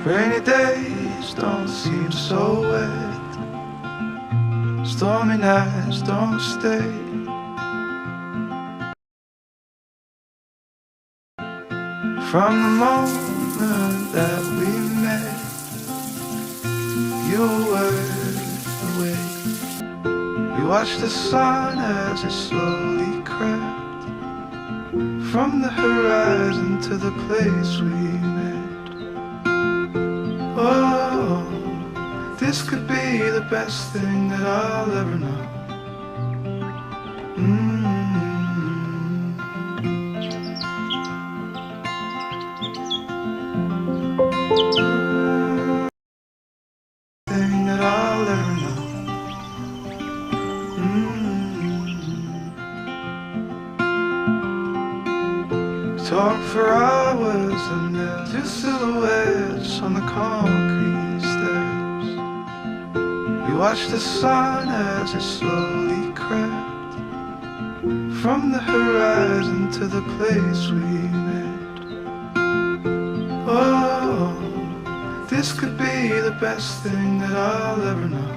Rainy days don't seem so wet, stormy nights don't stay. From the moment that we met, you were away. We watched the sun as it slowly crept from the horizon to the place we met. Oh, this could be the best thing that I'll ever know. Thing that I'll ever know. Talk for hours and there's two silhouettes on the concrete steps. We watched the sun as it slowly crept from the horizon to the place we met. Oh, this could be the best thing that I'll ever know.